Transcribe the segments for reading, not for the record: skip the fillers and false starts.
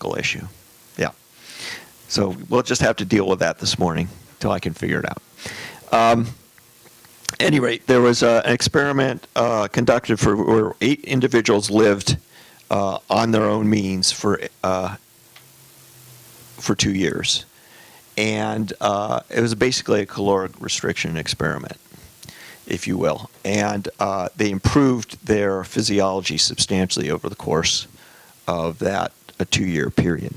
ethical issue. Yeah. So we'll just have to deal with that this morning until I can figure it out. Any rate, there was an experiment conducted where 8 individuals lived on their own means for 2 years. And it was basically a caloric restriction experiment, if you will. And they improved their physiology substantially over the course of that a 2-year period.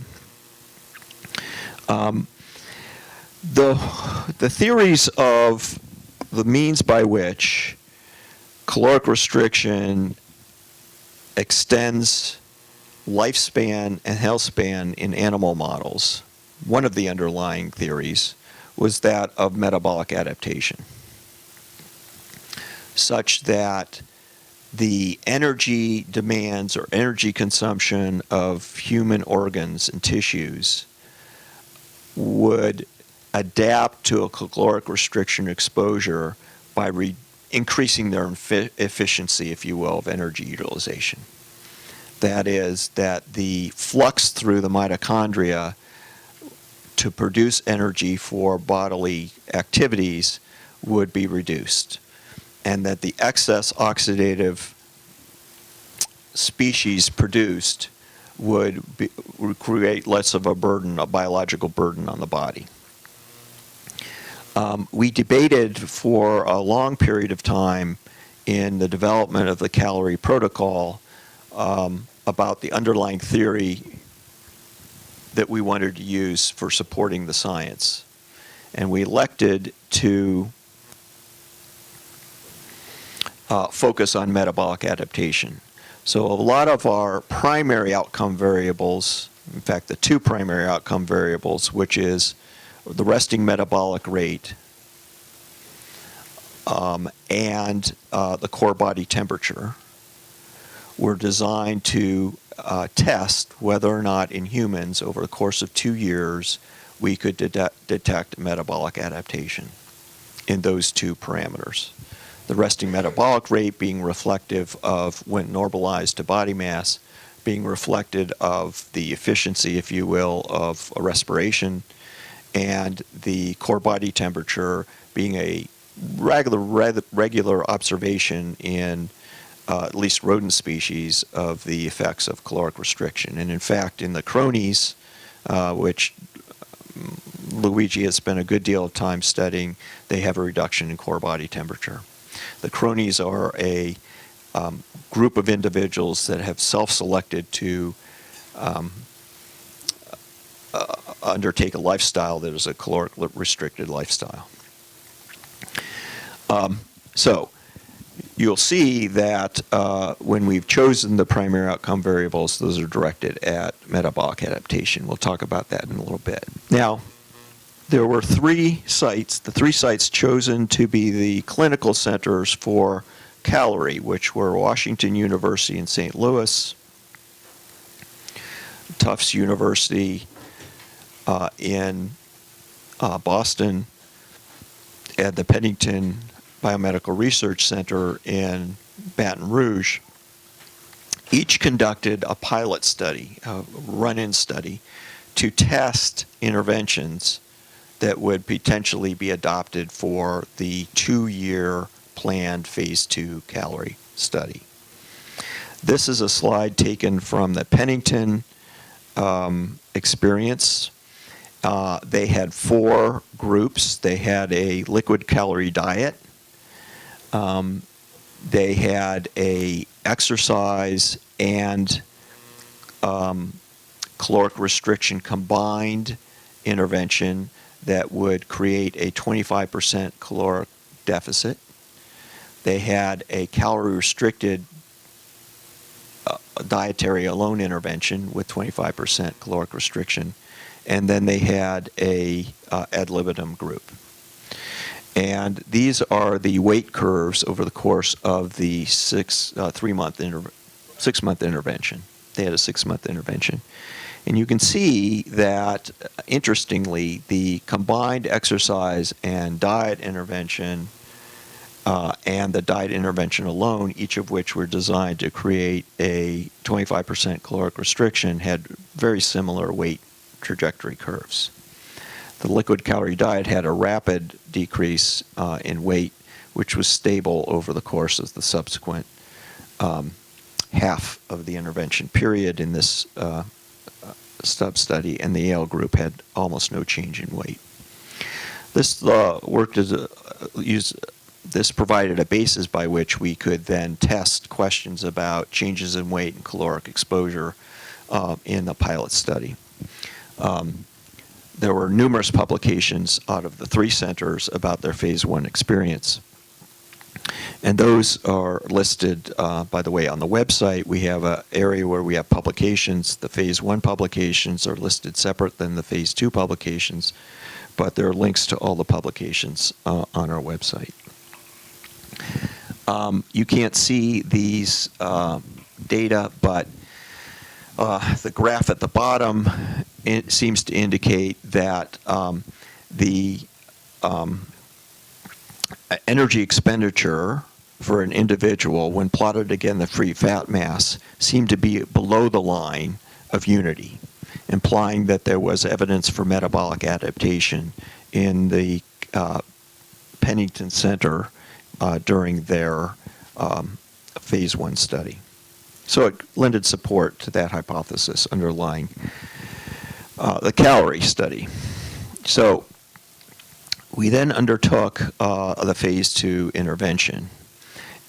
The theories of the means by which caloric restriction extends lifespan and health span in animal models, one of the underlying theories was that of metabolic adaptation, such that the energy demands or energy consumption of human organs and tissues would adapt to a caloric restriction exposure by increasing their efficiency, if you will, of energy utilization. That is, that the flux through the mitochondria to produce energy for bodily activities would be reduced, and that the excess oxidative species produced would create less of a burden, a biological burden on the body. We debated for a long period of time in the development of the CALERIE protocol about the underlying theory that we wanted to use for supporting the science. And we elected to focus on metabolic adaptation. So a lot of our primary outcome variables, in fact, the 2 primary outcome variables, which is the resting metabolic rate and the core body temperature, were designed to test whether or not in humans over the course of 2 years we could detect metabolic adaptation in those 2 parameters. The resting metabolic rate being reflective of, when normalized to body mass, being reflected of the efficiency, if you will, of a respiration, and the core body temperature being a regular observation in at least rodent species of the effects of caloric restriction. And in fact, in the cronies, which Luigi has spent a good deal of time studying, they have a reduction in core body temperature. The cronies are a group of individuals that have self-selected to undertake a lifestyle that is a caloric restricted lifestyle. So you'll see that when we've chosen the primary outcome variables, those are directed at metabolic adaptation. We'll talk about that in a little bit. Now, there were 3 sites, the 3 sites chosen to be the clinical centers for CALERIE, which were Washington University in St. Louis, Tufts University in Boston, and the Pennington Biomedical Research Center in Baton Rouge. Each conducted a pilot study, a run-in study, to test interventions that would potentially be adopted for the 2-year planned phase 2 CALERIE study. This is a slide taken from the Pennington experience. They had 4 groups. They had a liquid calorie diet. They had a exercise and caloric restriction combined intervention that would create a 25% caloric deficit. They had a calorie-restricted dietary alone intervention with 25% caloric restriction. And then they had a ad libitum group. And these are the weight curves over the course of the 6-month intervention. They had a 6-month intervention. And you can see that, interestingly, the combined exercise and diet intervention and the diet intervention alone, each of which were designed to create a 25% caloric restriction, had very similar weight trajectory curves. The liquid calorie diet had a rapid decrease in weight, which was stable over the course of the subsequent half of the intervention period in this sub-study, and the Yale group had almost no change in weight. This worked as this provided a basis by which we could then test questions about changes in weight and caloric exposure in the pilot study. There were numerous publications out of the 3 centers about their phase 1 experience. And those are listed, by the way, on the website. We have an area where we have publications. The phase 1 publications are listed separate than the phase 2 publications, but there are links to all the publications on our website. You can't see these data, but the graph at the bottom, it seems to indicate that the energy expenditure for an individual, when plotted against the free fat mass, seemed to be below the line of unity, implying that there was evidence for metabolic adaptation in the Pennington Center during their phase 1 study. So it lended support to that hypothesis underlying the CALERIE study. So we then undertook the phase 2 intervention.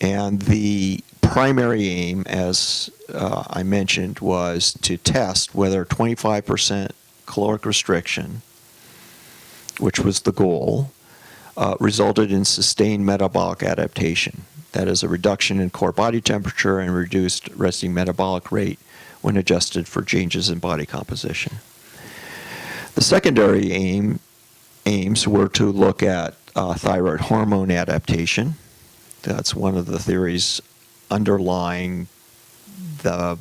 And the primary aim, as I mentioned, was to test whether 25% caloric restriction, which was the goal, resulted in sustained metabolic adaptation. That is, a reduction in core body temperature and reduced resting metabolic rate when adjusted for changes in body composition. The secondary aims were to look at thyroid hormone adaptation. That's one of the theories underlying the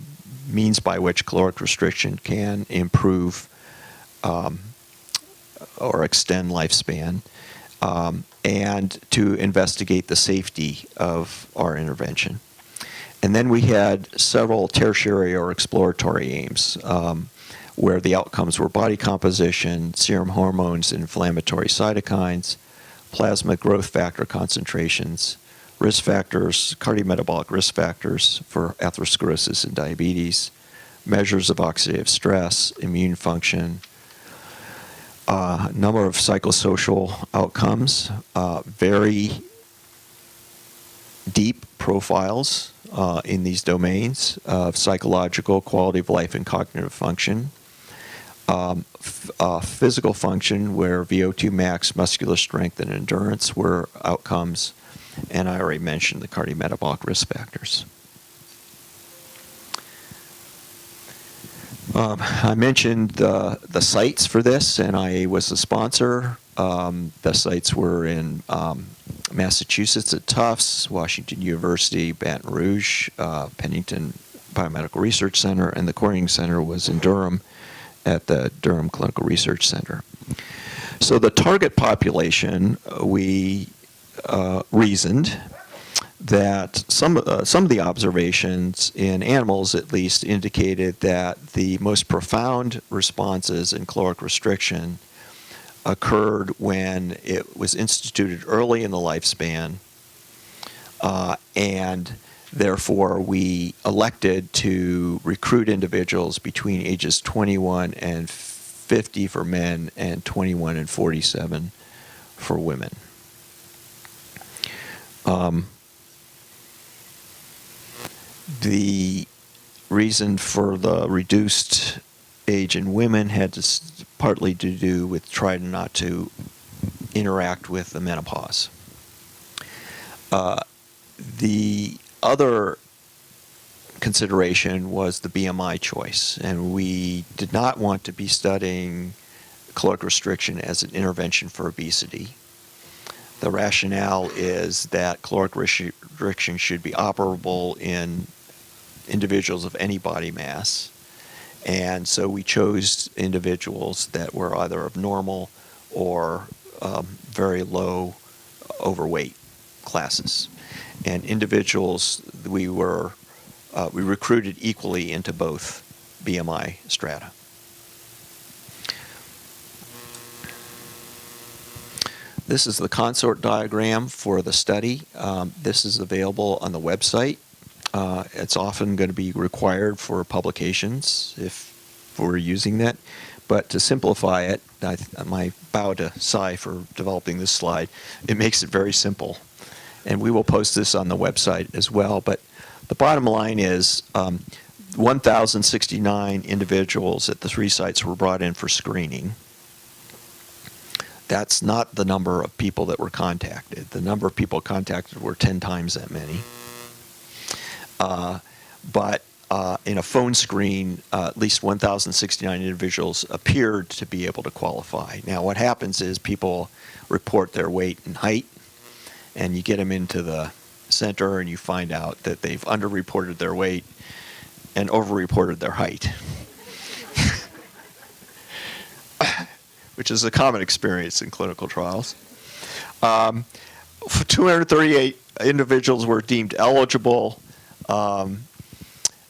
means by which caloric restriction can improve or extend lifespan, and to investigate the safety of our intervention. And then we had several tertiary or exploratory aims, where the outcomes were body composition, serum hormones, inflammatory cytokines, plasma growth factor concentrations, risk factors, cardiometabolic risk factors for atherosclerosis and diabetes, measures of oxidative stress, immune function, a number of psychosocial outcomes, very deep profiles in these domains of psychological, quality of life, and cognitive function, physical function where VO2 max, muscular strength, and endurance were outcomes, and I already mentioned the cardiometabolic risk factors. I mentioned the sites for this. NIA was the sponsor. The sites were in Massachusetts at Tufts, Washington University, Baton Rouge, Pennington Biomedical Research Center, and the Corning Center was in Durham at the Durham Clinical Research Center. So the target population, we reasoned that some of the observations in animals, at least, indicated that the most profound responses in caloric restriction occurred when it was instituted early in the lifespan, and therefore we elected to recruit individuals between ages 21 and 50 for men and 21 and 47 for women. The reason for the reduced age in women had partly to do with trying not to interact with the menopause. The other consideration was the BMI choice, and we did not want to be studying caloric restriction as an intervention for obesity. The rationale is that caloric restriction should be operable in individuals of any body mass, and so we chose individuals that were either abnormal or very low overweight. classes. And individuals, we recruited equally into both BMI strata. This is the consort diagram for the study. This is available on the website. It's often going to be required for publications if we're using that. But to simplify it, my bow to Cy for developing this slide, it makes it very simple. And we will post this on the website as well. But the bottom line is 1,069 individuals at the 3 sites were brought in for screening. That's not the number of people that were contacted. The number of people contacted were 10 times that many. But in a phone screen, at least 1,069 individuals appeared to be able to qualify. Now, what happens is people report their weight and height, and you get them into the center, and you find out that they've underreported their weight and overreported their height, which is a common experience in clinical trials. 238 individuals were deemed eligible.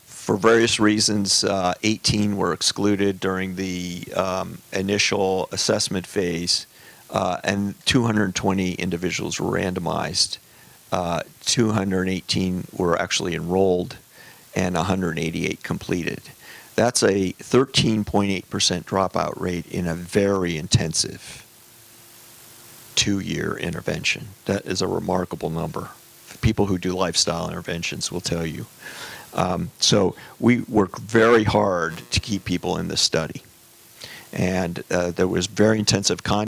For various reasons, 18 were excluded during the initial assessment phase, and 220 individuals were randomized. 218 were actually enrolled, and 188 completed. That's a 13.8% dropout rate in a very intensive 2-year intervention. That is a remarkable number. People who do lifestyle interventions will tell you. So we work very hard to keep people in this study. And there was very intensive contact